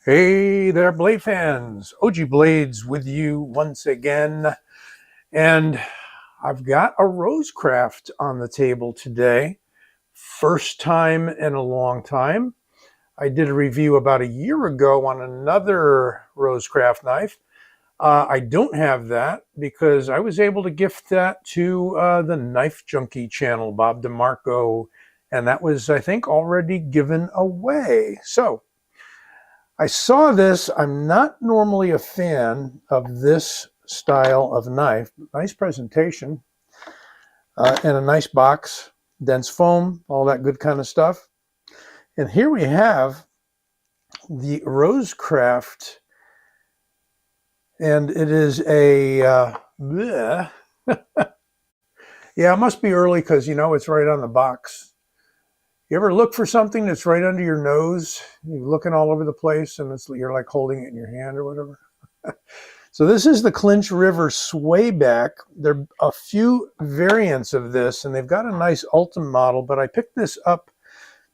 Hey there, Blade fans. OG Blades with you once again. And I've got a Rosecraft on the table today. First time in a long time. I did a review about a year ago on another Rosecraft knife. I don't have that because I was able to gift that to the Knife Junkie channel, Bob DeMarco. And that was, I think, already given away. So I saw this. I'm not normally a fan of this style of knife. Nice presentation and a nice box, dense foam, all that good kind of stuff. And here we have the Rosecraft, and it is a, yeah, it must be early because, it's right on the box. You ever look for something that's right under your nose? You're looking all over the place and you're like holding it in your hand or whatever. So this is the Clinch River Swayback. There are a few variants of this, and they've got a nice Ultimate model, but I picked this up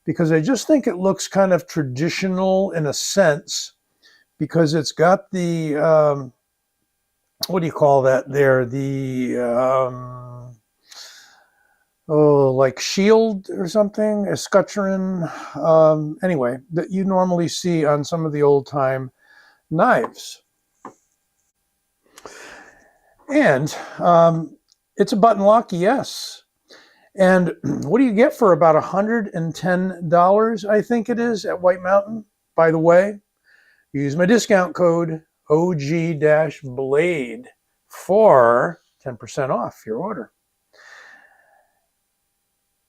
because I just think it looks kind of traditional in a sense, because it's got the, what do you call that there? The, like shield or something, escutcheon, anyway, that you normally see on some of the old time knives. And it's a button lock, yes. And what do you get for about $110, I think it is, at White Mountain? By the way, use my discount code OG-Blade for 10% off your order.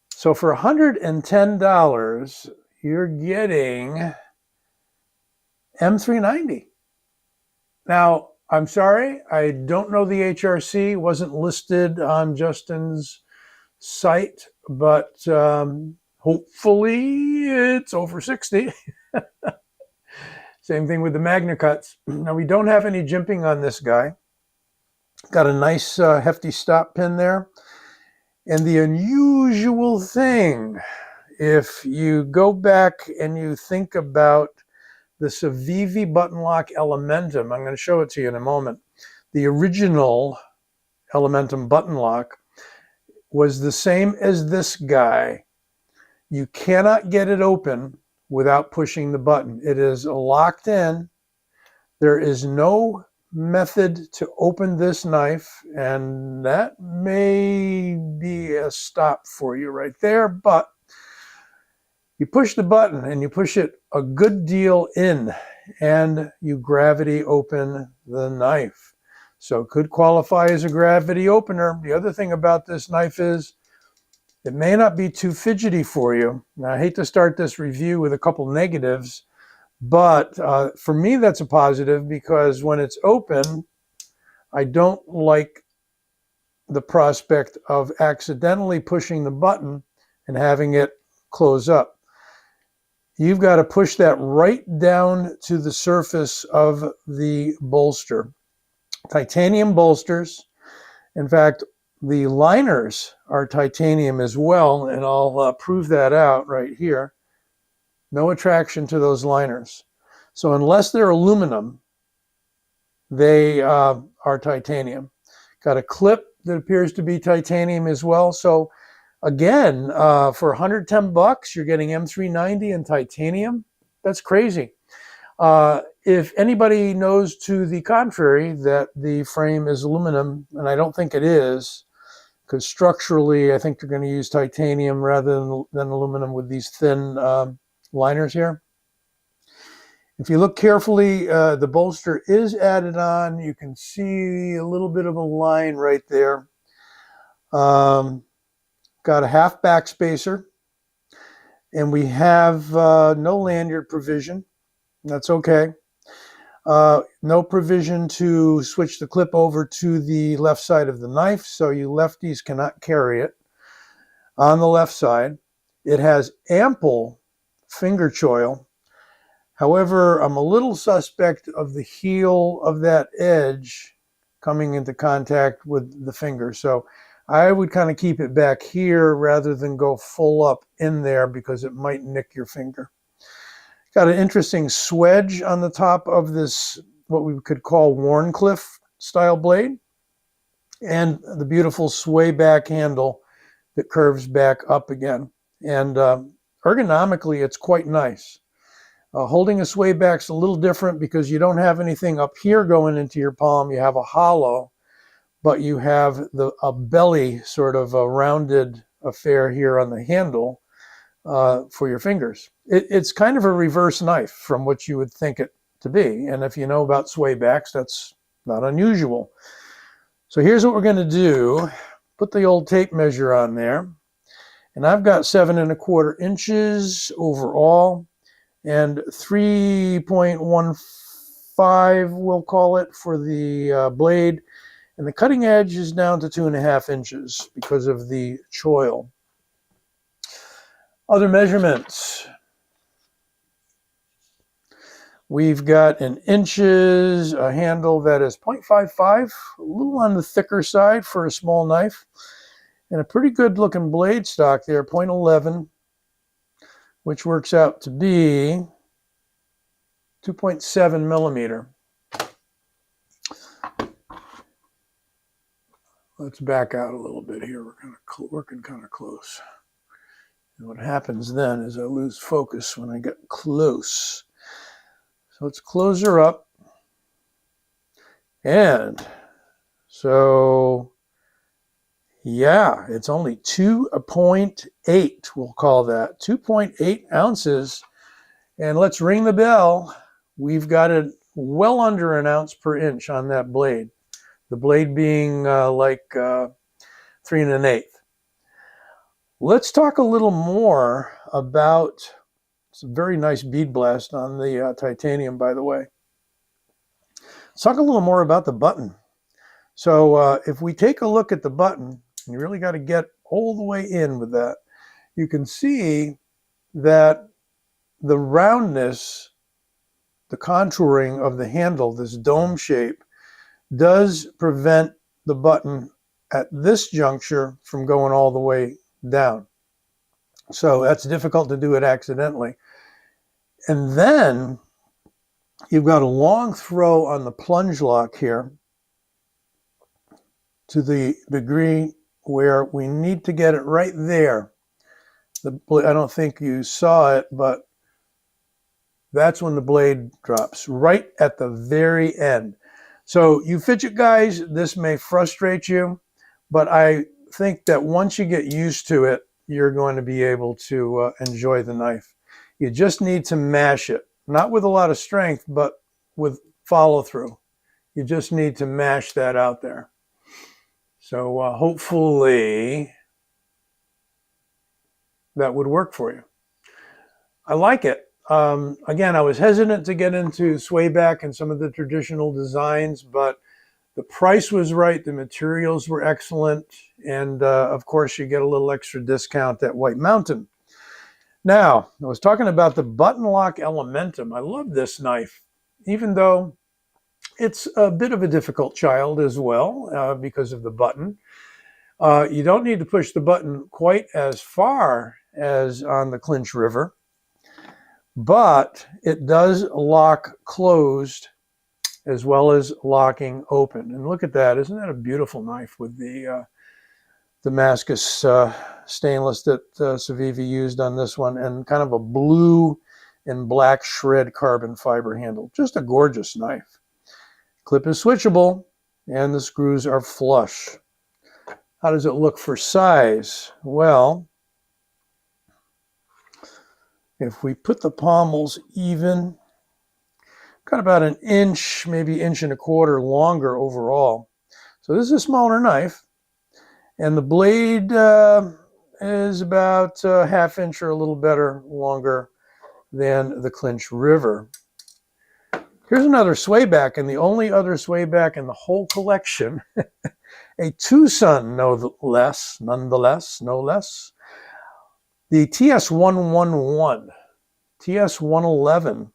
So for $110, you're getting M390. Now, I'm sorry, I don't know the HRC, wasn't listed on Justin's site, but hopefully it's over 60. Same thing with the Magna Cuts. Now, we don't have any jimping on this guy. Got a nice hefty stop pin there. And the unusual thing, if you go back and you think about the Civivi button lock Elementum, I'm going to show it to you in a moment. The original Elementum button lock was the same as this guy. You cannot get it open without pushing the button. It is locked in. There is no method to open this knife, and that may be a stop for you right there, but you push the button and you push it a good deal in and you gravity open the knife. So it could qualify as a gravity opener. The other thing about this knife is it may not be too fidgety for you. Now, I hate to start this review with a couple negatives, but for me that's a positive, because when it's open, I don't like the prospect of accidentally pushing the button and having it close up. You've got to push that right down to the surface of the bolster. Titanium bolsters. In fact, the liners are titanium as well, and I'll prove that out right here. No attraction to those liners. So unless they're aluminum, they are titanium. Got a clip that appears to be titanium as well. So again, for $110, you're getting M390 and titanium. That's crazy. If anybody knows to the contrary, that the frame is aluminum, and I don't think it is, because structurally I think they're going to use titanium rather than aluminum with these thin liners here. If you look carefully, the bolster is added on. You can see a little bit of a line right there. Got a half back spacer, and we have no lanyard provision. That's okay. No provision to switch the clip over to the left side of the knife, so you lefties cannot carry it on the left side. It has ample finger choil. However, I'm a little suspect of the heel of that edge coming into contact with the finger. So I would kind of keep it back here rather than go full up in there, because it might nick your finger. Got an interesting swedge on the top of this, what we could call Warncliffe style blade, and the beautiful swayback handle that curves back up again. And ergonomically, it's quite nice. Holding a swayback's a little different because you don't have anything up here going into your palm. You have a hollow, but you have a belly, sort of a rounded affair here on the handle for your fingers. It's kind of a reverse knife from what you would think it to be. And if you know about swaybacks, that's not unusual. So here's what we're going to do. Put the old tape measure on there. And I've got 7¼ inches overall and 3.15, we'll call it, for the blade. And the cutting edge is down to 2.5 inches because of the choil. Other measurements. We've got in inches, a handle that is 0.55, a little on the thicker side for a small knife, and a pretty good looking blade stock there, 0.11, which works out to be 2.7 millimeter. Let's back out a little bit here. We're kind of working kind of close. And what happens then is I lose focus when I get close. So let's close her up. And so, yeah, it's only 2.8, we'll call that. 2.8 ounces. And let's ring the bell. We've got it well under 1 ounce per inch on that blade. The blade being like 3 1/8. Let's talk a little more about some very nice bead blast on the titanium, by the way. Let's talk a little more about the button. So if we take a look at the button, you really got to get all the way in with that. You can see that the roundness, the contouring of the handle, this dome shape, does prevent the button at this juncture from going all the way down. So that's difficult to do it accidentally. And then you've got a long throw on the plunge lock here to the degree where we need to get it right there. I don't think you saw it, but that's when the blade drops, right at the very end. So you fidget guys, this may frustrate you, but I think that once you get used to it, you're going to be able to enjoy the knife. You just need to mash it, not with a lot of strength, but with follow through. You just need to mash that out there. So hopefully that would work for you. I like it. Again, I was hesitant to get into Swayback and some of the traditional designs, but the price was right, the materials were excellent, and of course you get a little extra discount at White Mountain. Now, I was talking about the button lock Elementum. I love this knife, even though it's a bit of a difficult child as well because of the button. You don't need to push the button quite as far as on the Clinch River, but it does lock closed as well as locking open. And look at that. Isn't that a beautiful knife with the Damascus stainless that Civivi used on this one, and kind of a blue and black shred carbon fiber handle. Just a gorgeous knife. Clip is switchable and the screws are flush. How does it look for size? Well, if we put the pommels even, got about 1 inch, maybe 1.25 inches longer overall. So this is a smaller knife, and the blade is about 1/2 inch or a little better longer than the Clinch River. Here's another Swayback, and the only other Swayback in the whole collection, a Tucson no less, the TS111, TS111.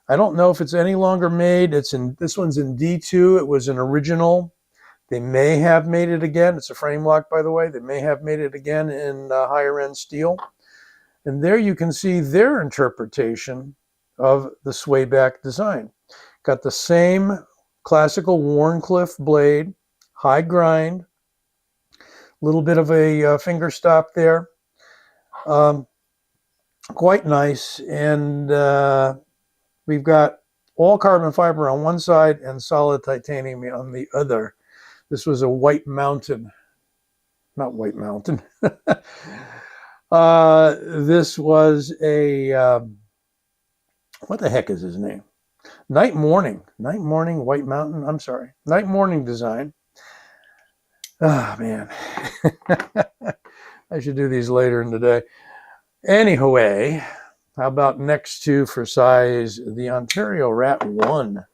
I don't know if it's any longer made. This one's in D2. It was an original. They may have made it again. It's a frame lock, by the way. They may have made it again in higher end steel. And there you can see their interpretation of the Swayback design. Got the same classical Wharncliffe blade, high grind, little bit of a finger stop there. Quite nice. And we've got all carbon fiber on one side and solid titanium on the other. This was a White Mountain. Not White Mountain. This was a, what the heck is his name? Night Morning, White Mountain. I'm sorry. Night Morning design. Ah, man. I should do these later in the day. Anyway, how about next to, for size, the Ontario Rat 1?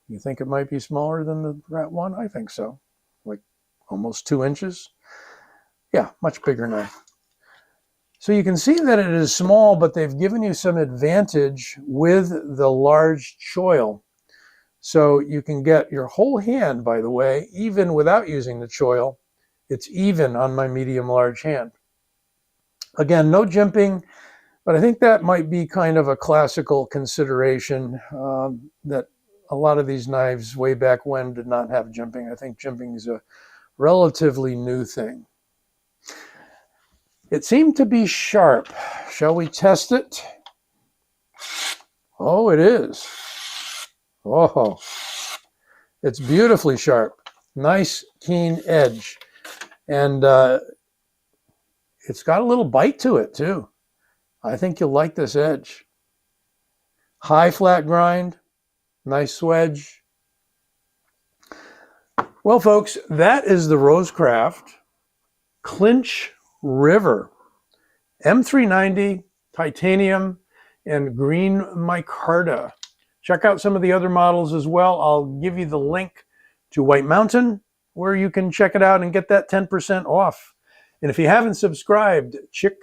You think it might be smaller than the Rat 1? I think so. Like almost 2 inches. Yeah, much bigger knife. So you can see that it is small, but they've given you some advantage with the large choil. So you can get your whole hand, by the way, even without using the choil. It's even on my medium-large hand. Again, no jimping, but I think that might be kind of a classical consideration that a lot of these knives way back when did not have jimping. I think jimping is a relatively new thing. It seemed to be sharp. Shall we test it? Oh, it is. Oh, it's beautifully sharp. Nice, keen edge. And it's got a little bite to it, too. I think you'll like this edge. High flat grind. Nice swedge. Well, folks, that is the Rosecraft Clinch River M390 titanium and green micarta. Check out some of the other models as well. I'll give you the link to White Mountain where you can check it out and get that 10% off. And if you haven't subscribed, check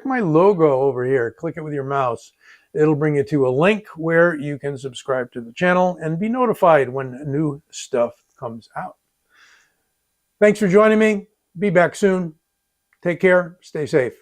my logo over here. Click it with your mouse. It'll bring you to a link where you can subscribe to the channel and be notified when new stuff comes out. Thanks for joining me. Be back soon. Take care. Stay safe.